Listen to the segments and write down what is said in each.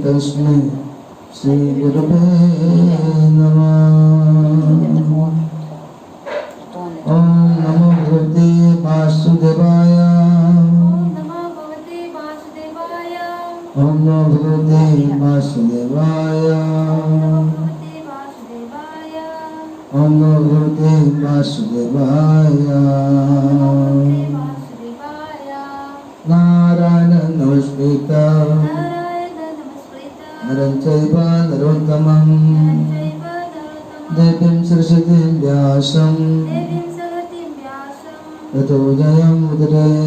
तस्मै श्री गुरुवे नमः। ओम नमो भगवते वासुदेवाय। ओम नमो भगवते वासुदेवाय। ओम नमो भगवते वासुदेवाय। नारायण नमस्कृत्य नरं चैव नरोत्तमं देवीं सरस्वतीं व्यासं ततो जयमुदीरये।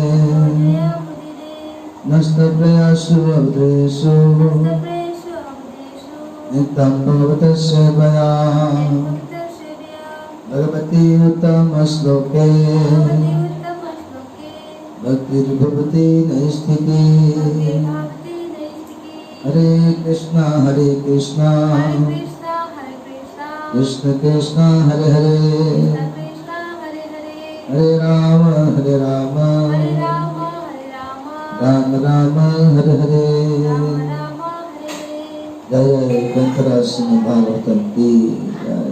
नस्तप्रयासु अवधेषु नित्यं भगवतः सेवया भगवती उत्तमश्लोके भक्तिर्भवति नैष्ठिकी। हरे कृष्णा कृष्ण कृष्ण हरे हरे हरे राम राम राम हरे हरे। जय ग्रंथराज भागवतम की जय।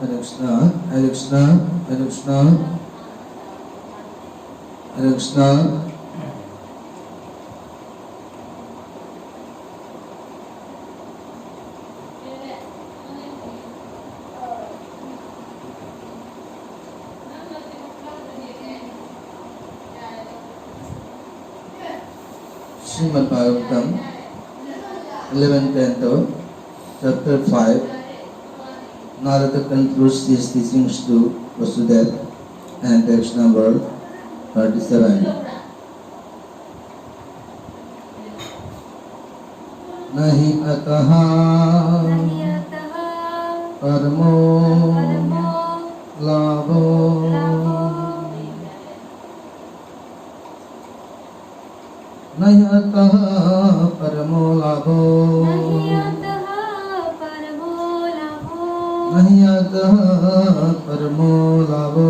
Hare Krishna, Hare Krishna, Hare Krishna, Hare Krishna. Srimad Bhagavatam, 11th canto, chapter 5. Narada concludes his teachings to Vasudeva and Krishna world 37. Nahi ataha paramo labho nahi ataha paramo labho नहीं अतः परमो लाभो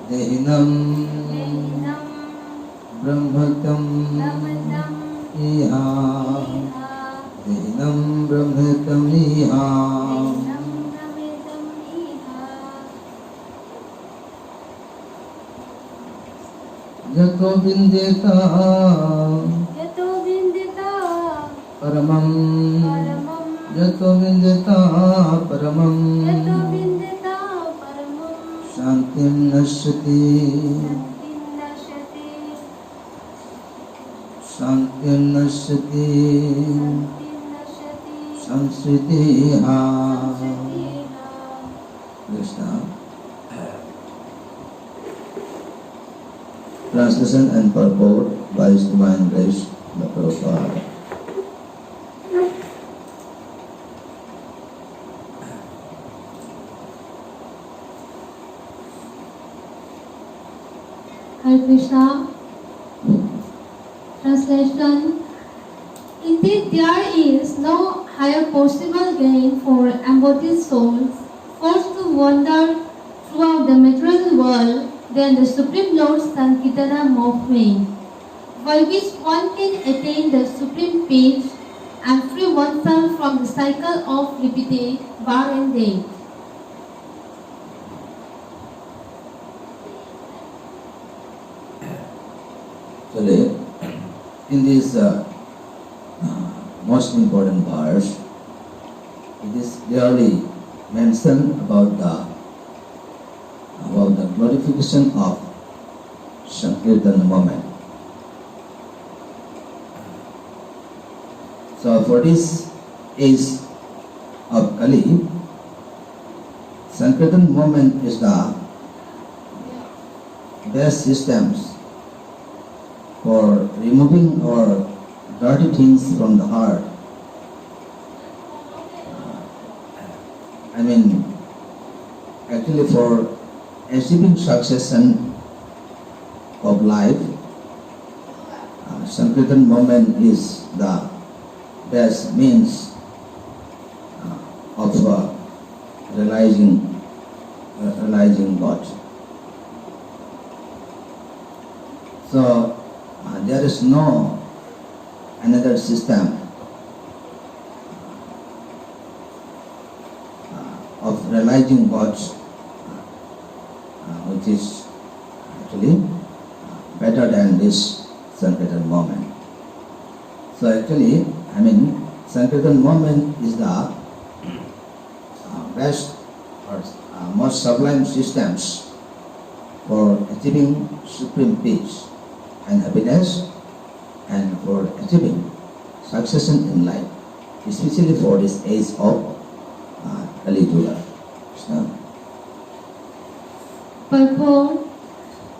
देहिनं ब्रह्मत्वं इहा देहिनं ब्रह्मत्वं इहा यतो विन्देता परमं यतो विन्दता परमं शान्तिं नश्यति संस्कृतिः। Krishna. Translation and purport by His Divine Grace, the Prabhupada. Hare Krishna. Translation. Indeed, there is no higher possible gain for embodied souls forced to wander throughout the material world than the Supreme Lord's Sankirtanam movement, by which one can attain the supreme peace and free oneself from the cycle of repeated birth and death. Today, in this most important verse, it is clearly mentioned about the glorification of Sankirtan movement. So for this age of Kali, Sankirtan movement is the best systems for removing our dirty things from the heart. Actually for achieving success of life, Sankirtan movement is the best means of realizing God. So there is no another system of realizing God which is actually better than this Sankirtan movement. So actually, Sankirtan movement is the best or most sublime systems for achieving supreme peace and happiness and for achieving success in life, especially for this age of Kali Yuga. Purport.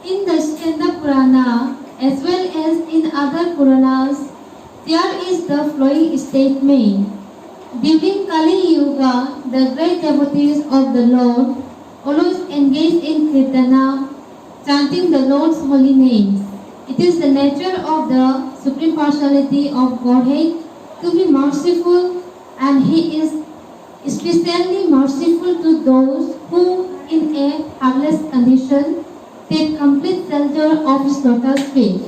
In the Skanda Purana as well as in other Puranas, there is the following statement. During Kali Yuga, the great devotees of the Lord always engage in Kirtana, chanting the Lord's holy names. It is the nature of the Supreme Personality of Godhead to be merciful, and He is especially merciful to those who, in a harmless condition, take complete shelter of His lotus feet.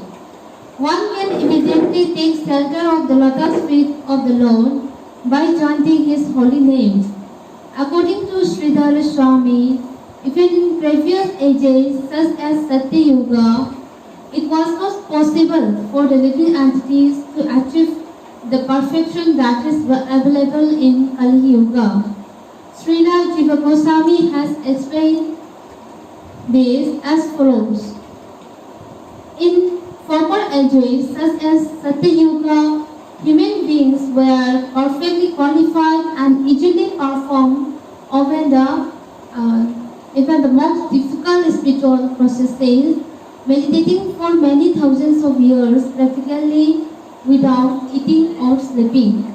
One can immediately take shelter of the lotus feet of the Lord by chanting His holy names. According to Sridhar Swami, even in previous ages such as Satya Yuga, it was not possible for the living entities to achieve the perfection that is available in Kali Yuga. Srila Jiva Goswami has explained this as follows. In former ages such as Satya Yuga, human beings were perfectly qualified and easily performed even the most difficult spiritual processes, meditating for many thousands of years practically without eating or sleeping.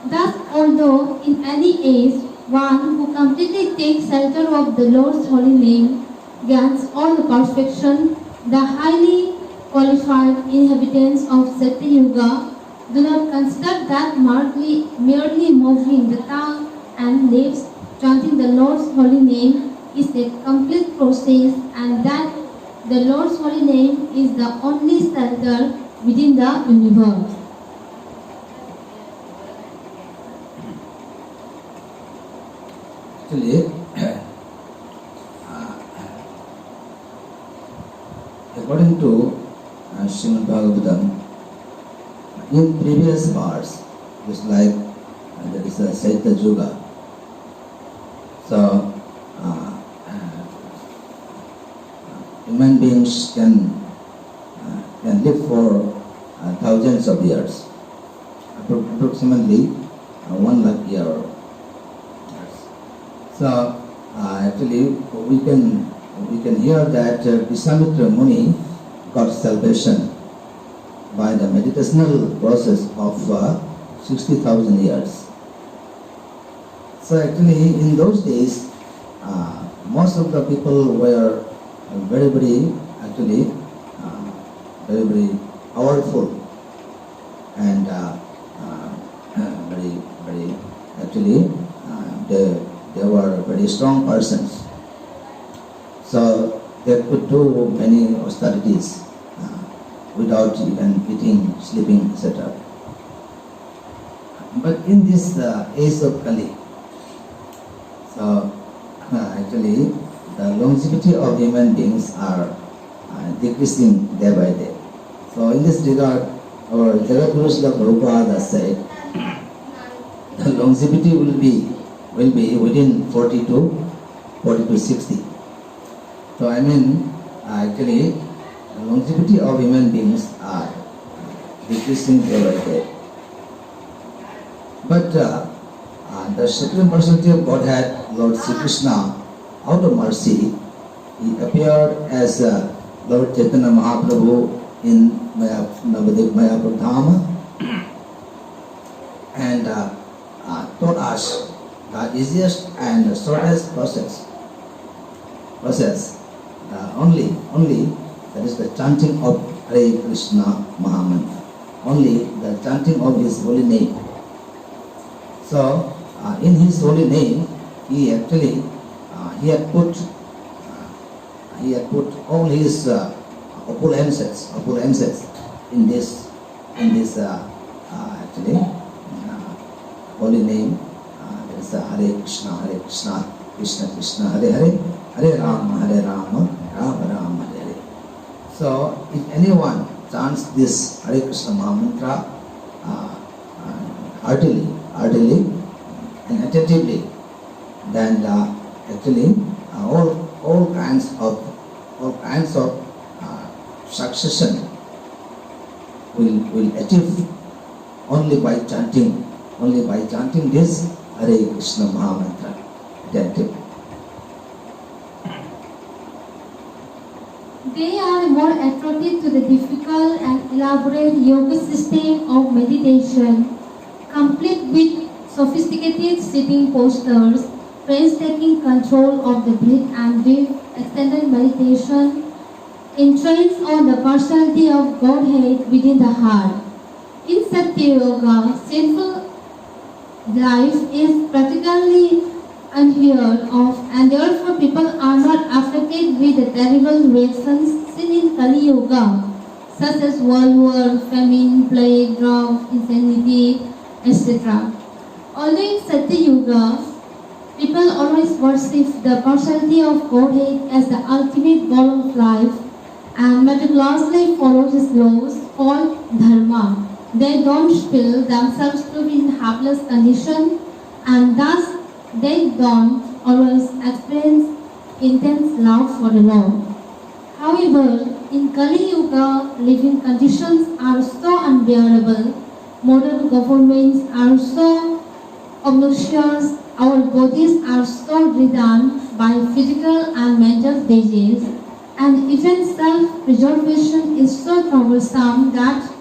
Thus, although in any age one who completely takes shelter of the Lord's holy name gains all the perfection, the highly qualified inhabitants of Satya Yuga do not consider that merely moving the tongue and lips, chanting the Lord's holy name is a complete process, and that the Lord's holy name is the only shelter within the universe. Actually, according to Srimad Bhagavatam, in previous parts, just like there is a Saitya Yuga, so human beings can live for thousands of years, approximately 1 lakh years. So actually, we can hear that Vishwamitra Muni got salvation by the meditational process of 60,000 years. So actually, in those days, most of the people were very powerful and they were very strong persons. So they could do many austerities without even eating, sleeping, etc. But in this age of Kali, so actually the longevity of human beings are decreasing day by day. So in this regard, our Jagadguru Srila Prabhupada said the longevity will be within 40 to 60. So actually the longevity of human beings are decreasing day by day. But the Supreme Personality of Godhead, Lord Sri Krishna, out of mercy, He appeared as Lord Chaitanya Mahaprabhu in Navadip Mayapur Dhama and taught us the easiest and shortest process. Only that is the chanting of Hare Krishna Mahamantra. Only the chanting of his holy name. So, in his holy name, he actually he had put all his opulences in this actually holy name. There is Hare Krishna, Krishna Krishna, Hare Hare, Hare Rama, Rama Rama, Hare Hare. So, if anyone chants this Hare Krishna Mahamantra heartily and attentively, then actually all kinds of succession will achieve only by chanting this Hare Krishna Mahamantra attentively. They are more attracted to the difficult and elaborate yoga system of meditation, complete with sophisticated sitting postures, painstaking control of the breath and deep extended meditation, entranced on the personality of Godhead within the heart. In Satya Yoga, sinful life is practically unheard of, and therefore people are not affected with the terrible reactions seen in Kali Yoga, such as world war, famine, plague, drought, insanity, etc. Although in Satya Yoga, people always worship the personality of Godhead as the ultimate goal of life and meticulously follow his laws called dharma. They don't feel themselves to be in helpless condition, and thus they don't always experience intense love for the Lord. However, in Kali Yuga, living conditions are so unbearable, modern governments are so obnoxious, our bodies are so ridden by physical and mental disease, and even self-preservation is so troublesome that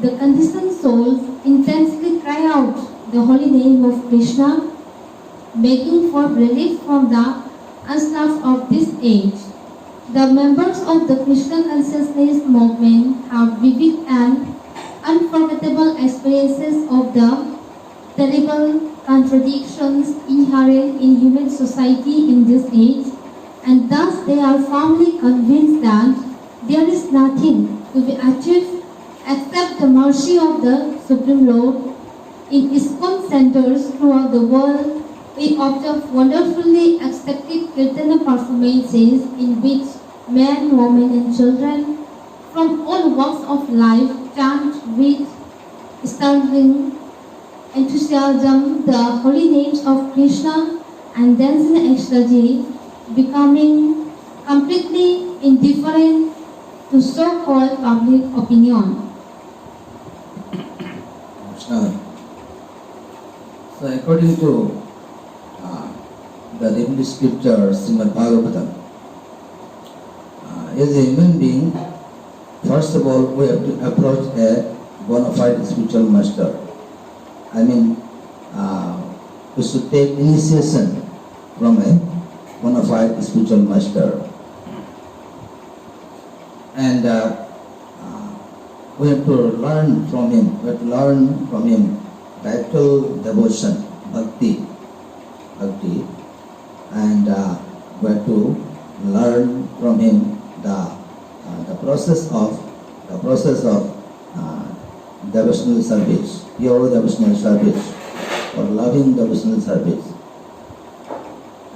the conditioned souls intensely cry out the holy name of Krishna, begging for relief from the onslaught of this age. The members of the Krishna consciousness movement have vivid and unforgettable experiences of the terrible contradictions inherent in human society in this age, and thus they are firmly convinced that there is nothing to be achieved except the mercy of the Supreme Lord. In ISKCON centers throughout the world, we observe wonderfully expected Kirtana performances in which men, women and children from all walks of life chant with startling enthusiasm the holy names of Krishna and dance in ecstasy, becoming completely indifferent to so-called public opinion. So according to the Hindu scripture Srimad Bhagavatam, as a human being, first of all we have to approach a bona fide spiritual master. I mean, we should take initiation from a bona fide spiritual master. And we have to learn from him. The actual devotion, bhakti, and we have to learn from him the process of devotional service, pure devotional service, or loving devotional service.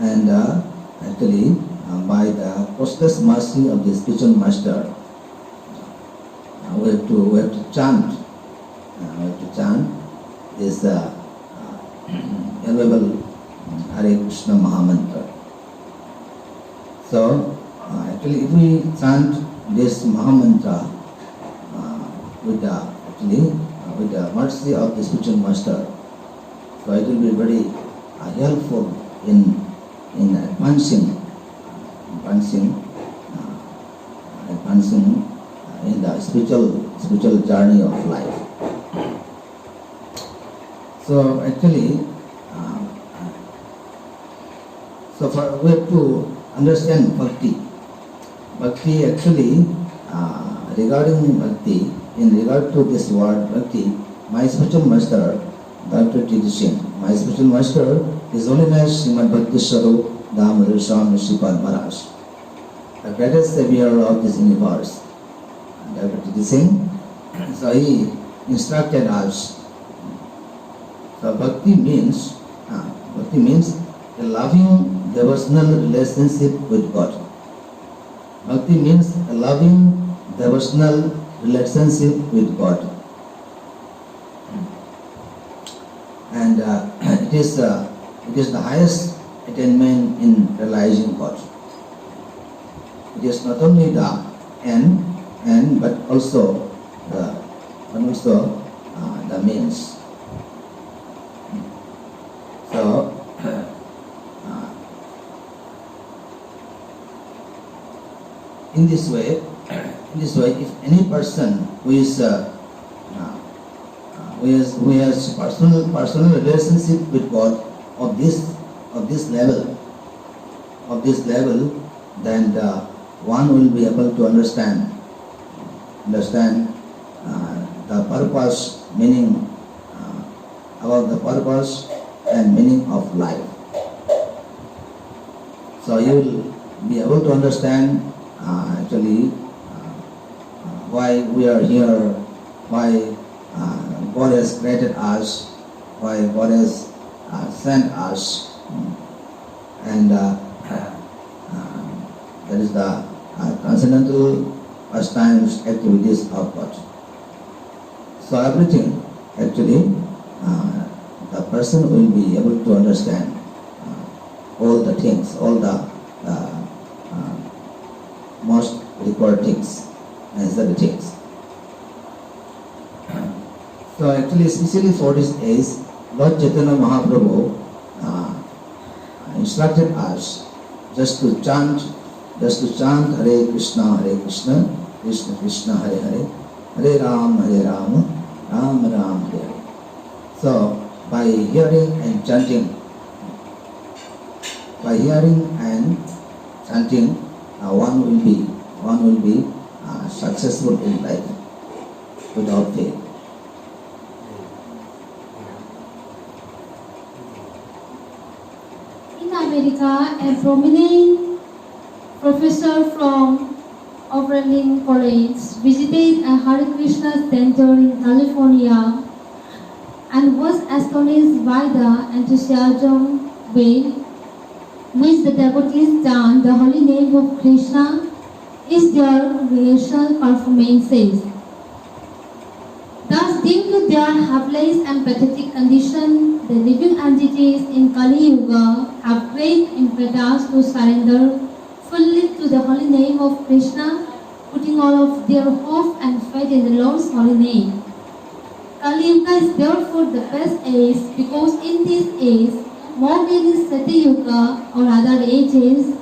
And actually, by the costless mercy of the spiritual master, we have to chant this venerable Hare Krishna Mahamantra. So, actually, if we chant this Mahamantra with the mercy of the spiritual master, so it will be very helpful in advancing in the spiritual journey of life. So actually, we have to understand bhakti. Bhakti actually regarding bhakti, in regard to this word bhakti, my spiritual master, Dr. T.D. Singh, my spiritual master, His Holiness Srimad Bhakti Swarup Damodar Swami Sripad Maharaj, the greatest savior of this universe. Dr. T.D. Singh, so he instructed us. So bhakti means a loving devotional relationship with God. Bhakti means a loving devotional relationship with God. And it is the highest attainment in realizing God. It is not only the end, but also the means. So in this way, if any person who has personal relationship with God of this level, then one will be able to understand the purpose, meaning about the purpose and meaning of life. So you will be able to understand why we are here, why God has created us, why God has sent us, and that is the transcendental pastimes activities of God. So everything, the person will be able to understand all the things, all the most required things, necessary things. So especially for this age, Lord Chaitanya Mahaprabhu instructed us just to chant Hare Krishna, Krishna Krishna, Hare Hare, Hare Ram, Ram Ram, Hare Hare. So by hearing and chanting, one will be successful in life without fail. In America, a prominent professor from Oberlin College visited a Hare Krishna center in California and was astonished by the enthusiasm with which the devotees chant the holy name of Krishna is their rehearsal performances. Thus, due to their helpless and pathetic condition, the living entities in Kali Yuga have great impetus to surrender fully to the holy name of Krishna, putting all of their hope and faith in the Lord's holy name. Kali Yuga is therefore the best age because in this age, more than in Satya Yuga or other ages,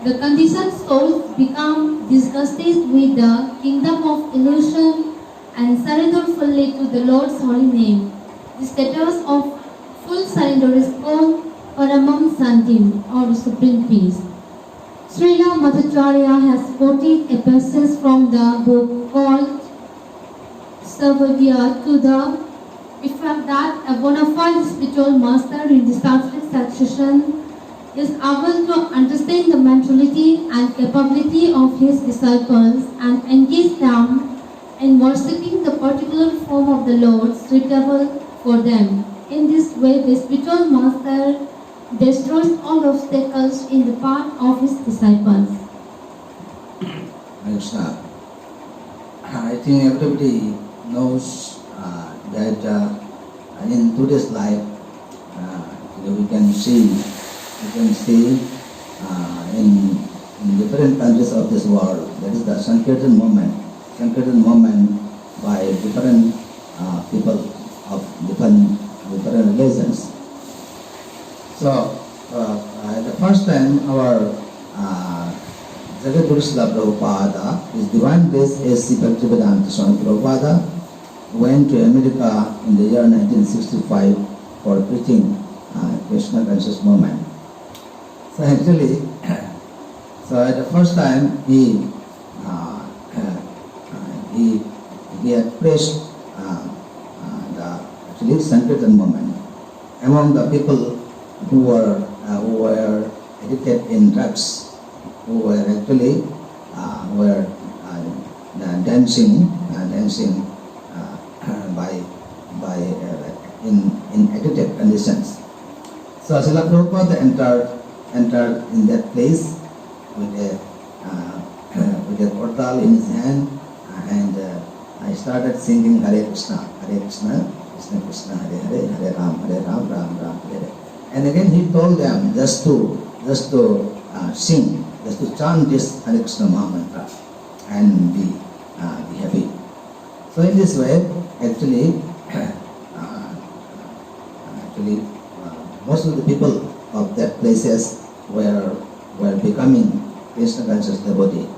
the conditioned souls become disgusted with the kingdom of illusion and surrender fully to the Lord's holy name. The status of full surrender is called Paramam Santim or Supreme Peace. Srila Madhacharya has quoted a passage from the book called Savadya to the effect that a bona fide spiritual master in the selfless succession is able to understand the mentality and capability of his disciples and engage them in worshipping the particular form of the Lord suitable for them. In this way, the spiritual master destroys all obstacles in the path of his disciples. I think everybody knows that in today's life, we can see in different countries of this world, that is the Sankirtan movement by different people of different religions. So the first time our Jagadguru Srila Prabhupada, His Divine Grace A.C. Bhaktivedanta Swami Prabhupada, went to America in the year 1965 for preaching Krishna conscious movement. So actually, at the first time he he had preached the actually Sankirtan movement among the people who were addicted in drugs, who were actually dancing by in addicted conditions. So Srila Prabhupada entered in that place with a portal in his hand, and I started singing Hare Krishna, Krishna Krishna, Hare Hare, Hare Ram, Ram Ram, Hare Hare. And again he told them just to sing, just to chant this Hare Krishna Mahamantra and be happy. So in this way, actually, most of the people of that places were becoming Krishna conscious devotee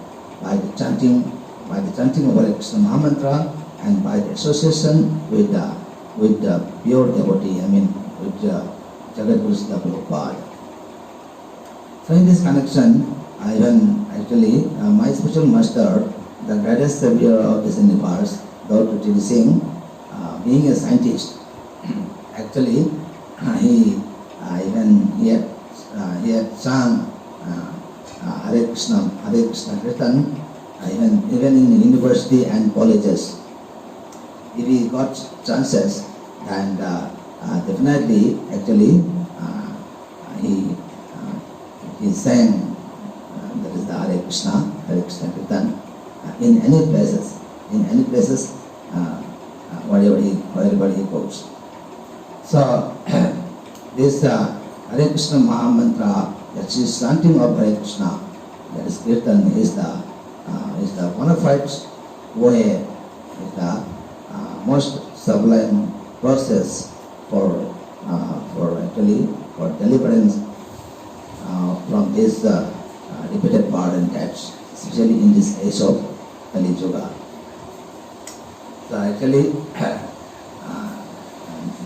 by the chanting of Hare Krishna Mahamantra and by the association with the pure devotee, with Jagadguru Srila Prabhupada. So in this connection, my spiritual master, the greatest savior of this universe, Dr. T.D. Singh, being a scientist, actually he had sung Hare Krishna Kirtan even in university and colleges. If he got chances, and definitely actually he sang that is the Hare Krishna Kirtan in any places wherever he goes. So this Hare Krishna Mahamantra, that is chanting of Hare Krishna, that is Kirtan, is the bona fide way, is the most sublime process for deliverance from this repeated burden tax, especially in this age of Kali Yuga. So actually,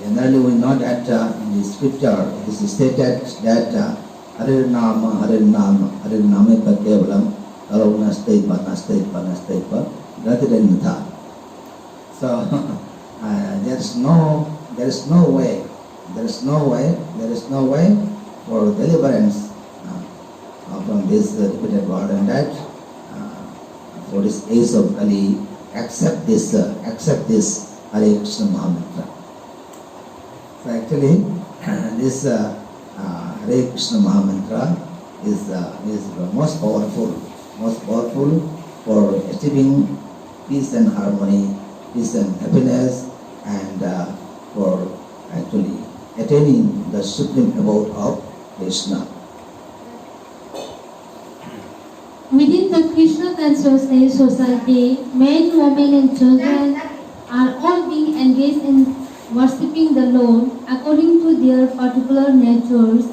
generally we know that in the scripture it is stated that Hare Nama Kevalam Kalavunastaipa Gatiranatha. So there is no way for deliverance from this repeated burden that for this age of Kali, accept this Hare Krishna Mahamantra. So actually, this Hare Krishna Mahamantra is the most powerful for achieving peace and harmony, peace and happiness, and for actually attaining the supreme abode of Krishna. Within the Krishna consciousness society, men, women and children are all being engaged in worshipping the Lord according to their particular natures.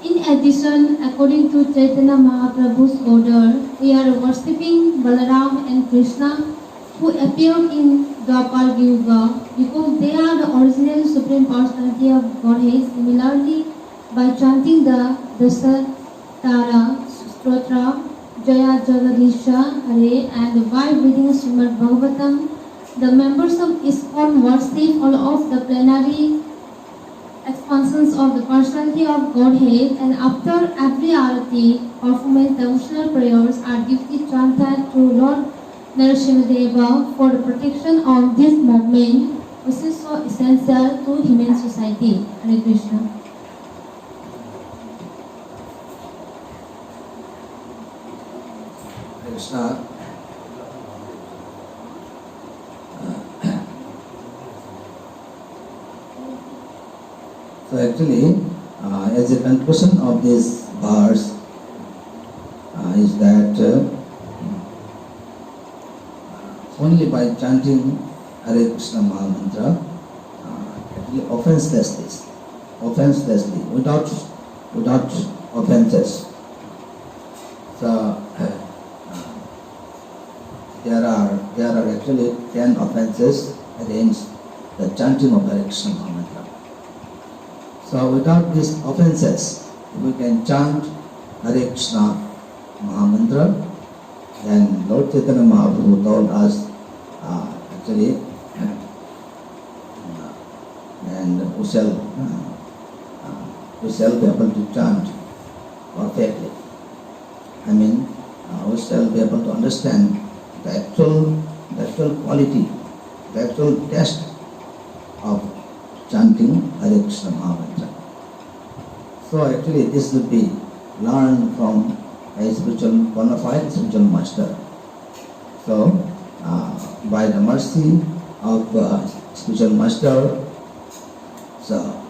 In addition, according to Chaitanya Mahaprabhu's order, we are worshipping Balaram and Krishna, who appeared in Dwapar Yuga, because they are the original Supreme Personality of Godhead. Similarly, by chanting the Dasatara Stotra, Jaya Jagadisha Hare, and by reading Srimad Bhagavatam, the members of ISKCON worship all of the plenary expansions of the personality of Godhead, and after every arati performance, devotional prayers are duly chanted to Lord Narasimhadeva for the protection of this movement, which is so essential to human society. Hare Krishna. Krishna. So actually, as a conclusion of this verse is that only by chanting Hare Krishna Mahamantra, actually offenselessly, without offenses. So there are actually 10 offenses against the chanting of Hare Krishna Mahamantra. So without these offenses, if we can chant Hare Krishna Mahamantra, then Lord Chaitanya Mahaprabhu told us actually, and we shall be able to chant perfectly. I mean, we shall be able to understand the actual quality, the actual taste of chanting Hare Krishna Mahamantra. So actually this will be learned from a spiritual, bona fide spiritual master. So by the mercy of spiritual master, so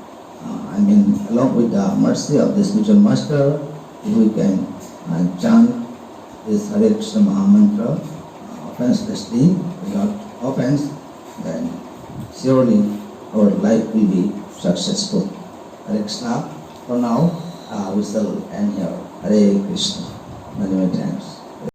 along with the mercy of the spiritual master, if we can chant this Hare Krishna Mahamantra offenselessly, without offense, then surely our life will be successful. Hare Krishna. For now, we shall end here. Hare Krishna. Many thanks.